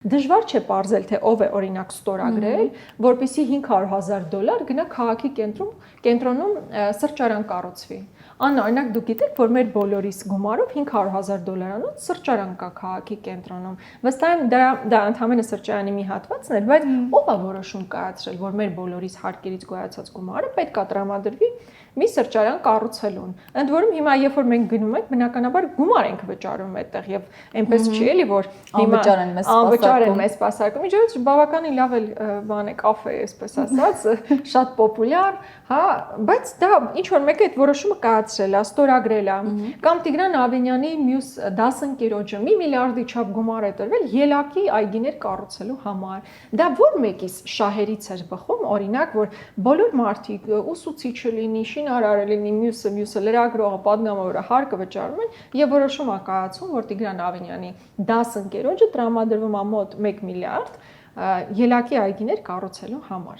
Դժվար չէ պարզել, թե ով է օրինակ ստորագրել, որպեսզի $500,000 գնա քաղաքի կենտրոնում սրճարան կառուցվի։ Օրինակ դուք գիտեք, որ մեր բոլորիս գումարով $500,000 սրճարան կա քաղաքի կենտրոնում։ Վստահ եմ դա ընդհանրապես սրճարանի մի հատվածն էր, բայց ով է որոշում կայացրել, որ մեր բոլորիս հարկերից գոյացած գումարը պետք է տրամադրվի մի սրճարան կառուցելուն։ Ընդ որում հիմա երբ որ մենք գնում ենք, բնականաբար գումար ենք վճարում այդտեղ եւ այնպես չի էլի որ հիմա անվճար են մեզ սպասարկում։ Իջոց բավականին լավ էլ բան է, կաֆե է, այսպես ասած, շատ պոպուլյար, հա, բայց դա ինչ որ մեկը այդ որոշումը կայացրել է, ստորագրել է։ Կամ Տիգրան Ավենյանի մյուս 10 ընկերոջը 1 միլիարդի չափ գումար է տրվել ելակի այգիներ կառուցելու համար։ Դա որ մեկիս շահերից էր բխում, օրինակ, որ բոլոր մարդիկ ուսուցիչը լինի, շինարարը լինի, մյուսը լրագրողը, պատգամավորը հարկը վճարում են եւ որոշում է կայացում, որ Տիգրան Ավենյանի 10 ընկերոջը տրամադրվում է մոտ 1 միլիարդ ելակի այգիներ կառուցելու համար։